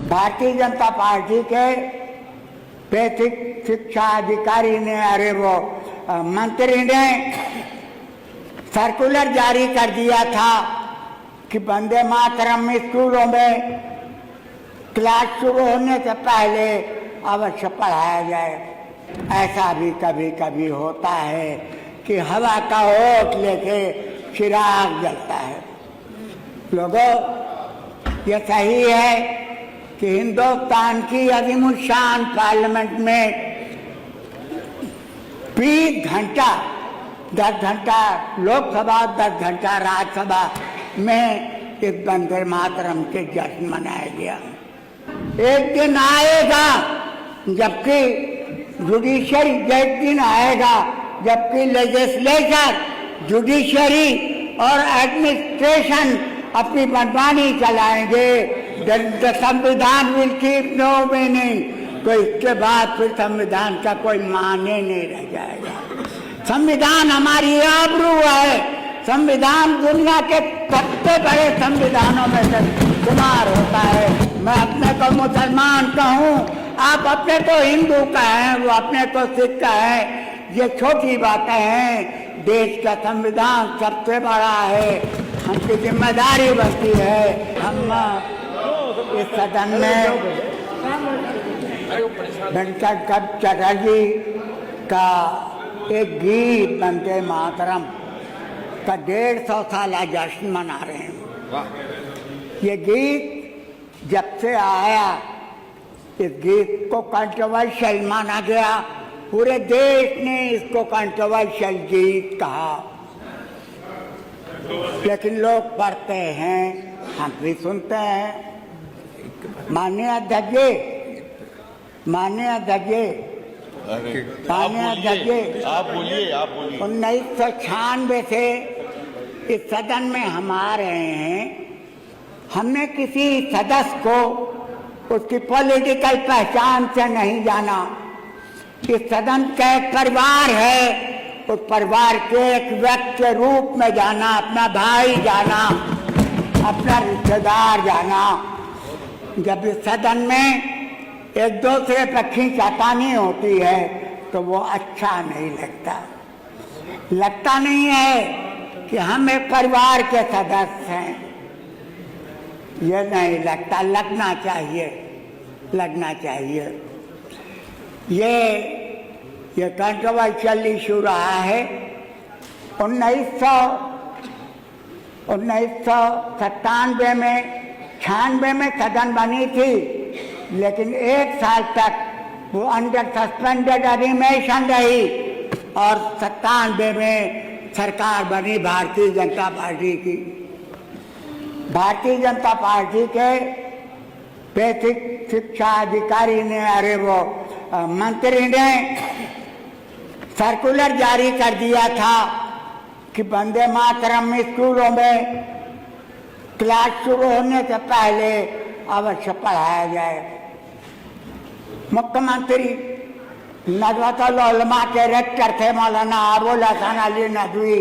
Bharatiya Janata party के basic शिक्षा अधिकारी ने, अरे वो मंत्री ने सर्कुलर जारी कर दिया था कि वंदे मातरम स्कूलों में क्लास शुरू होने से पहले अवश्य पढ़ाया जाए। ऐसा भी कभी कभी होता है कि हवा का ओट लेके चिराग जलता है। लोगों, ये सही है कि हिंदुस्तान की अज़ीमुश्शान पार्लियामेंट में 20 घंटा 10 घंटा लोकसभा 10 घंटा राज्यसभा में इस वंदे मातरम के जश्न मनाया गया। एक दिन आएगा जबकि जुडिशरी, एक दिन आएगा जबकि लेजिस्लेचर, जुडिशरी और एडमिनिस्ट्रेशन अपनी मनमानी चलाएंगे। संविधान विल कीप नो मीनिंग, तो इसके बाद फिर संविधान का कोई माने नहीं रह जाएगा। संविधान हमारी आबरू है। संविधान दुनिया के सबसे बड़े संविधानों में से शुमार होता है। मैं अपने को मुसलमान कहूँ, आप अपने को हिंदू कहें, वो अपने को सिख कहें, ये छोटी बातें हैं। देश का संविधान सबसे बड़ा है, हमकी जिम्मेदारी बनती है। हम इस सदन में वेंकट चटर्जी का एक गीत वंदे मातरम का 150 साला जश्न मना रहे हैं। ये गीत जब से आया, इस गीत को कंट्रोवर्शियल माना गया। पूरे देश ने इसको कंट्रोवर्शियल गीत कहा, लेकिन लोग पढ़ते हैं, हम भी सुनते हैं। माननीय अध्यक्ष, आप बोलिए 1996 से इस सदन में हम आ रहे हैं। हमने किसी सदस्य को उसकी पॉलिटिकल पहचान से नहीं जाना। इस सदन का एक परिवार है, उस परिवार के एक व्यक्ति के रूप में जाना, अपना भाई जाना, अपना रिश्तेदार जाना। जब इस सदन में एक दूसरे पर खींचातानी होती है तो वो अच्छा नहीं लगता नहीं है कि हम एक परिवार के सदस्य हैं। ये नहीं लगता, लगना चाहिए। ये कंट्रोवर्शियल इशू रहा है। 1997 में 96 में सदन बनी थी, लेकिन 1 साल तक वो अंडर सस्पेंडेड एनिमेशन रही और 97 में सरकार बनी भारतीय जनता पार्टी की। भारतीय जनता पार्टी के बेसिक शिक्षा अधिकारी ने, अरे वो मंत्री ने सर्कुलर जारी कर दिया था कि वंदे मातरम स्कूलों में क्लास शुरू होने से पहले अवश्य पढ़ाया जाए। मुख्यमंत्री नदवतुल उलमा के रेक्टर थे मौलाना अबुल हसन अली नदवी,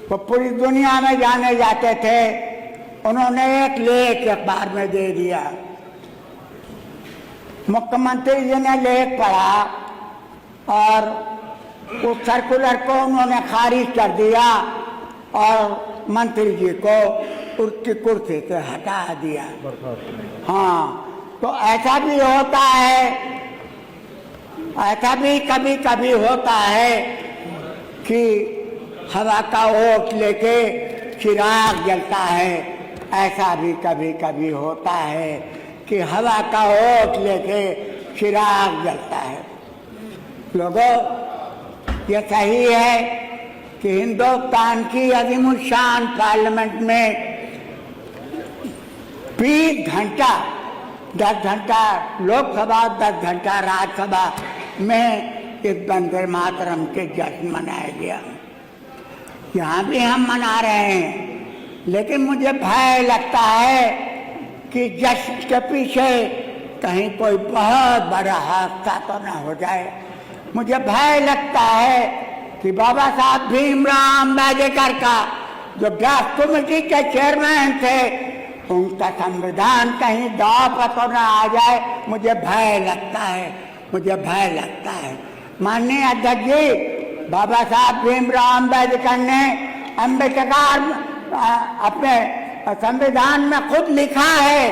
वो पूरी दुनिया में जाने जाते थे। उन्होंने एक लेख अखबार में दे दिया। मुख्यमंत्री जी ने लेख पढ़ा और उस सर्कुलर को उन्होंने खारिज कर दिया और मंत्री जी को उसकी कुर्सी से हटा दिया। हाँ, तो ऐसा भी होता है, ऐसा भी कभी कभी होता है कि हवा का ओट लेके चिराग जलता है। ऐसा भी कभी कभी होता है कि हवा का ओट लेके चिराग जलता है। लोगों, ये सही है कि हिंदुस्तान की अज़ीमुश्शान पार्लियामेंट में 20 घंटा 10 घंटा लोकसभा 10 घंटा राज्यसभा में इस वंदे मातरम के जश्न मनाया गया। यहाँ भी हम मना रहे हैं, लेकिन मुझे भय लगता है कि जश्न के पीछे कहीं कोई बहुत बड़ा हादसा तो न हो जाए। मुझे भय लगता है कि बाबा साहब भीमराव अम्बेडकर का जो ड्राफ्ट कमेटी के चेयरमैन थे, उनका संविधान कहीं दाव पर तो न आ जाए, मुझे भय लगता है, मुझे भय लगता है। माननीय अध्यक्ष जी, बाबा साहब भीमराव अम्बेडकर ने अपने संविधान में खुद लिखा है,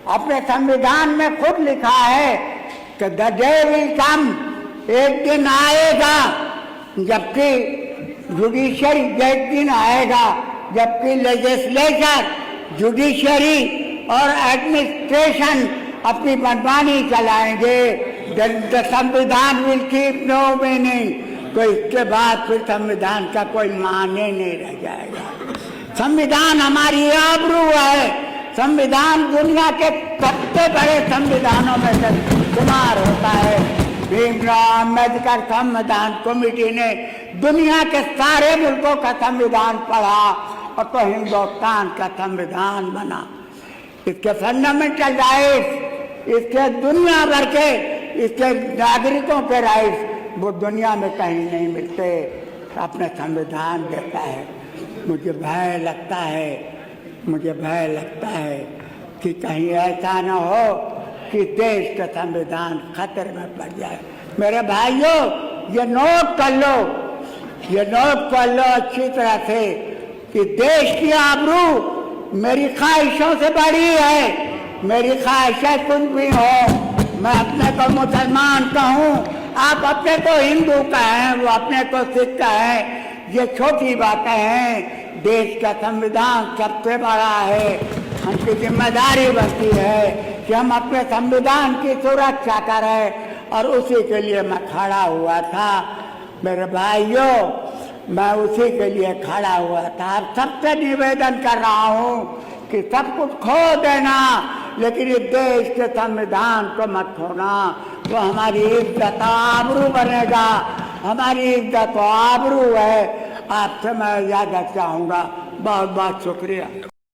अपने संविधान में खुद लिखा है कि द डे विल कम, एक दिन आएगा जबकि जुडिशरी, एक दिन आएगा जबकि लेजिस्लेचर, जुडिशरी और एडमिनिस्ट्रेशन अपनी मनमानी चलाएंगे। द संविधान विल कीप नो मीनिंग, तो इसके बाद फिर संविधान का कोई माने नहीं रह जाएगा। संविधान हमारी आबरू है, संविधान दुनिया के सबसे बड़े संविधानों में से शुमार होता है। भीमराव अम्बेडकर संविधान कमेटी ने दुनिया के सारे मुल्कों का संविधान पढ़ा और तो हिंदुस्तान का संविधान बना। इसके फंडामेंटल राइट्स, इसके दुनिया भर के, इसके नागरिकों के राइट्स वो दुनिया में कहीं नहीं मिलते, अपने संविधान देता है। मुझे भय लगता है, मुझे भय लगता है कि कहीं ऐसा न हो कि देश का संविधान खतरे में पड़ जाए। मेरे भाइयों, ये नोट कर लो, ये नोट कर लो अच्छी तरह से कि देश की आबरू मेरी ख्वाहिशों से बड़ी है। मेरी ख्वाहिशें कुछ भी हो, मैं अपने को मुसलमान कहूँ, आप अपने को हिंदू कहें, वो अपने को सिख कहें, ये छोटी बातें हैं। देश का संविधान सबसे बड़ा है। हमकी जिम्मेदारी बनती है कि हम अपने संविधान की सुरक्षा करें और उसी के लिए मैं खड़ा हुआ था। मेरे भाइयों, मैं उसी के लिए खड़ा हुआ था। अब सबसे निवेदन कर रहा हूँ कि सब कुछ खो देना, लेकिन इस देश के संविधान को मत खोना। तो हमारी इज्जत आबरू बनेगा, हमारी इज्जत आबरू है। आपसे मैं इजाजत चाहूँगा। बहुत बहुत शुक्रिया।